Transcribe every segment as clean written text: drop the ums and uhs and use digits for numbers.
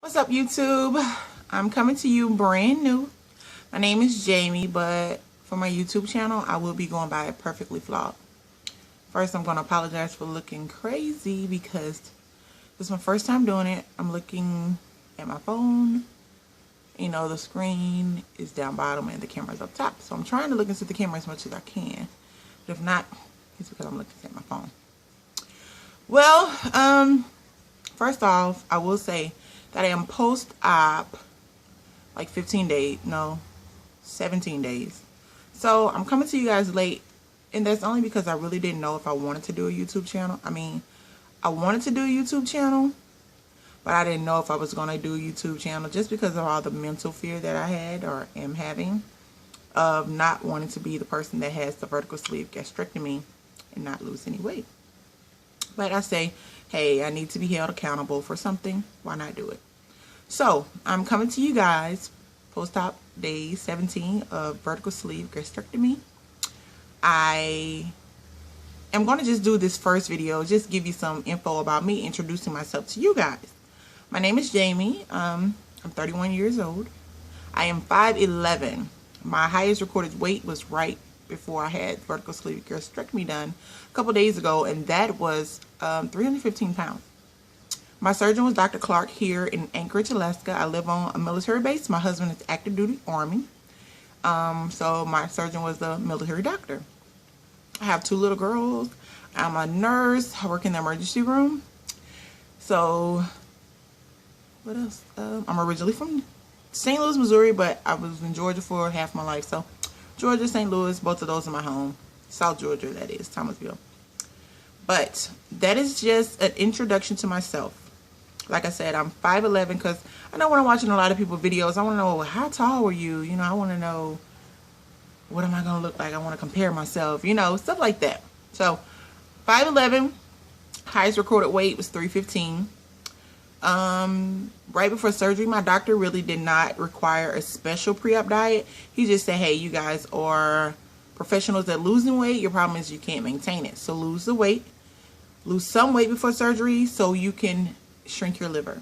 What's up, YouTube? I'm coming to you brand new. My name is Jamie, but for my YouTube channel, I will be going by Perfectly Flawed. First, I'm going to apologize for looking crazy because this is my first time doing it. I'm looking at my phone. You know, the screen is down bottom and the camera's up top. So I'm trying to look into the camera as much as I can. But if not, it's because I'm looking at my phone. Well, first off, I will say that I am post-op like 15 days, no, 17 days. So I'm coming to you guys late, and that's only because I really didn't know if I wanted to do a YouTube channel. I mean, I wanted to do a YouTube channel, but I didn't know if I was going to do a YouTube channel just because of all the mental fear that I had or am having of not wanting to be the person that has the vertical sleeve gastrectomy and not lose any weight. But I say, hey, I need to be held accountable for something. Why not do it? So I'm coming to you guys post-op day 17 of vertical sleeve gastrectomy. I am going to just do this first video, just give you some info about me, introducing myself to you guys. My name is Jamie. I'm 31 years old. I am 5'11". My highest recorded weight was right before I had vertical sleeve gastrectomy done a couple days ago, and that was 315 pounds. My surgeon was Dr. Clark here in Anchorage, Alaska. I live on a military base. My husband is active duty Army. So my surgeon was the military doctor. I have 2 little girls. I'm a nurse. I work in the emergency room. So what else? I'm originally from St. Louis, Missouri, but I was in Georgia for half my life. So Georgia, St. Louis, both of those are my home. South Georgia, that is, Thomasville. But that is just an introduction to myself. Like I said, I'm 5'11", because I know when I'm watching a lot of people's videos, I want to know, how tall were you? You know, I want to know, what am I going to look like? I want to compare myself, you know, stuff like that. So 5'11", highest recorded weight was 315. Right before surgery, my doctor really did not require a special pre-op diet. He just said, hey, you guys are professionals at losing weight. Your problem is you can't maintain it. So lose the weight, lose some weight before surgery so you can shrink your liver.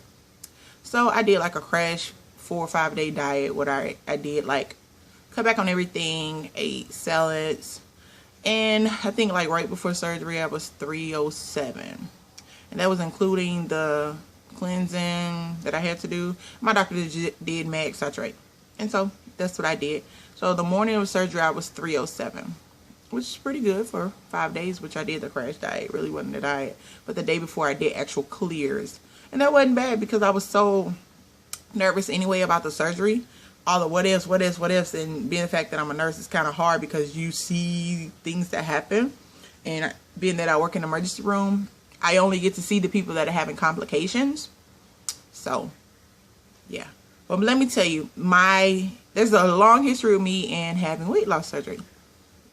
So I did like a crash 4 or 5 day diet. What I did, like, cut back on everything, ate salads, and I think like right before surgery I was 307, and that was including the cleansing that I had to do. My doctor did mag citrate, and so that's what I did. So the morning of surgery I was 307, which is pretty good for 5 days, which I did the crash diet. It really wasn't a diet, but the day before I did actual clears, and that wasn't bad because I was so nervous anyway about the surgery. All the what ifs, and being the fact that I'm a nurse is kind of hard because you see things that happen, and being that I work in the emergency room, I only get to see the people that are having complications. So yeah, but let me tell you, there's a long history of me and having weight loss surgery.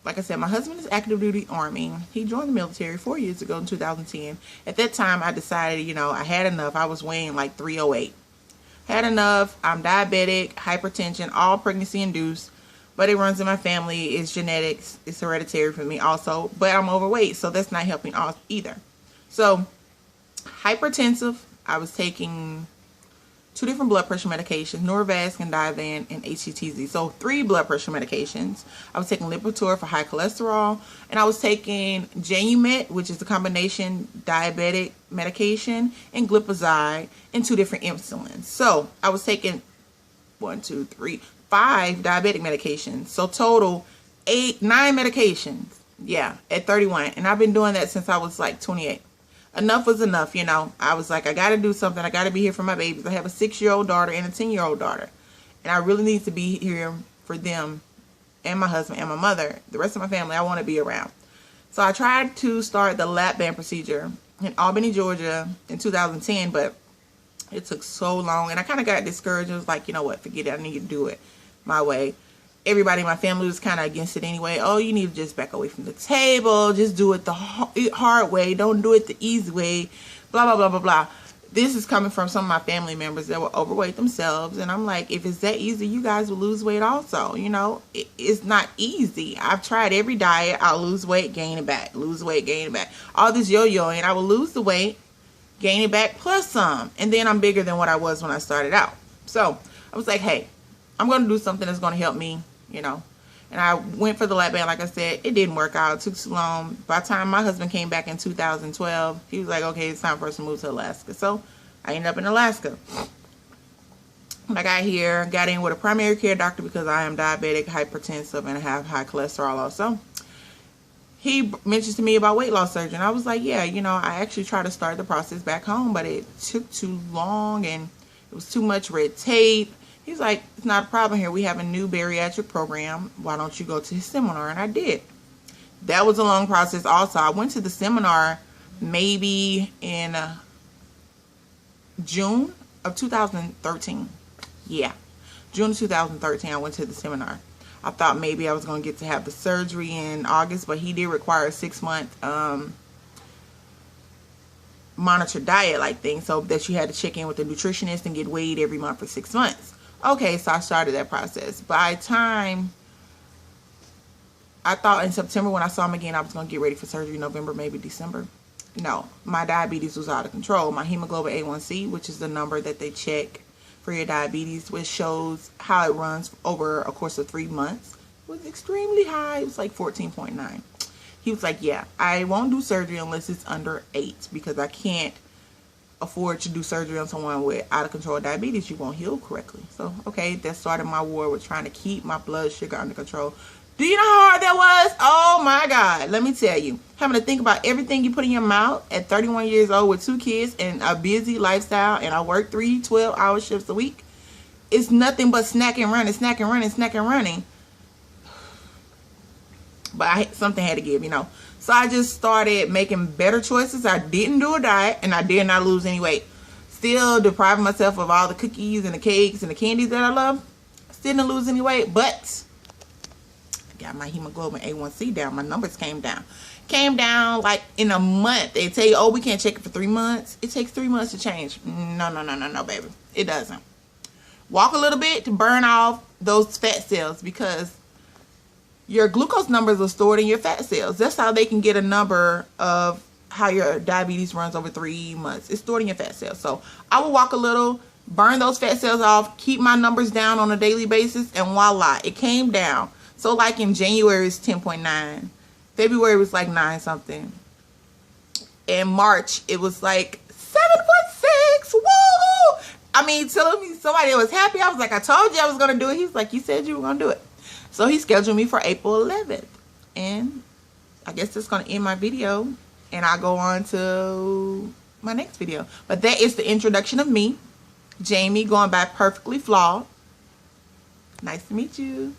Like I said, my husband is active duty Army. He joined the military 4 years ago in 2010. At that time, I decided, you know, I had enough. I was weighing like 308. Had enough. I'm diabetic, hypertension, all pregnancy induced, but it runs in my family. It's genetics. It's hereditary for me also, but I'm overweight, so that's not helping either. So hypertensive, I was taking 2 different blood pressure medications, Norvasc and Divan and HCTZ. So 3 blood pressure medications. I was taking Lipitor for high cholesterol, and I was taking Genumet, which is a combination diabetic medication, and glipizide, and 2 different insulins. So I was taking 5 diabetic medications. So total 9 medications. Yeah, at 31. And I've been doing that since I was like 28. Enough was enough, you know. I was like, I got to do something. I got to be here for my babies. I have a 6-year-old daughter and a 10-year-old daughter. And I really need to be here for them and my husband and my mother. The rest of my family, I want to be around. So I tried to start the lap band procedure in Albany, Georgia in 2010, but it took so long. And I kind of got discouraged. I was like, you know what, forget it. I need to do it my way. Everybody in my family was kind of against it anyway. Oh, you need to just back away from the table. Just do it the hard way. Don't do it the easy way. Blah, blah, blah, blah, blah. This is coming from some of my family members that were overweight themselves. And I'm like, if it's that easy, you guys will lose weight also. You know, it's not easy. I've tried every diet. I'll lose weight, gain it back. Lose weight, gain it back. All this yo-yoing. I will lose the weight, gain it back plus some. And then I'm bigger than what I was when I started out. So I was like, hey, I'm going to do something that's going to help me, you know. And I went for the lap band. Like I said, it didn't work out. It took too long. By the time my husband came back in 2012, he was like, okay, it's time for us to move to Alaska. So I ended up in Alaska. When I got here, got in with a primary care doctor because I am diabetic, hypertensive, and I have high cholesterol also. He mentioned to me about weight loss surgery. And I was like, yeah, you know, I actually tried to start the process back home, but it took too long and it was too much red tape. He's like, it's not a problem here. We have a new bariatric program. Why don't you go to his seminar? And I did. That was a long process also. I went to the seminar maybe in June of 2013. Yeah, June of 2013, I went to the seminar. I thought maybe I was going to get to have the surgery in August, but he did require a 6-month monitored diet like thing, so that you had to check in with the nutritionist and get weighed every month for 6 months. Okay, so I started that process. By the time, I thought in September when I saw him again, I was going to get ready for surgery November, maybe December. No, my diabetes was out of control. My hemoglobin A1C, which is the number that they check for your diabetes, which shows how it runs over a course of 3 months, was extremely high. It was like 14.9. He was like, yeah, I won't do surgery unless it's under 8 because I can't afford to do surgery on someone with out of control diabetes. You won't heal correctly. So, okay, that started my war with trying to keep my blood sugar under control. Do you know how hard that was? Oh my God. Let me tell you. Having to think about everything you put in your mouth at 31 years old with 2 kids and a busy lifestyle, and I work 3 12-hour shifts a week. It's nothing but snack and running, snack and running, snack and running. But something had to give, you know. So I just started making better choices. I didn't do a diet, and I did not lose any weight. Still depriving myself of all the cookies and the cakes and the candies that I love. Still didn't lose any weight, but I got my hemoglobin A1C down. My numbers came down. Came down like in a month. They tell you, oh, we can't check it for 3 months. It takes 3 months to change. No, baby. It doesn't. Walk a little bit to burn off those fat cells because your glucose numbers are stored in your fat cells. That's how they can get a number of how your diabetes runs over 3 months. It's stored in your fat cells. So I will walk a little, burn those fat cells off, keep my numbers down on a daily basis, and voila, it came down. So like in January it's 10.9. February was like 9 something. In March it was like 7.6. Woo! I mean, telling me somebody was happy. I was like, I told you I was going to do it. He's like, you said you were going to do it. So he scheduled me for April 11th. And I guess that's going to end my video. And I'll go on to my next video. But that is the introduction of me, Jamie, going by Perfectly Flawed. Nice to meet you.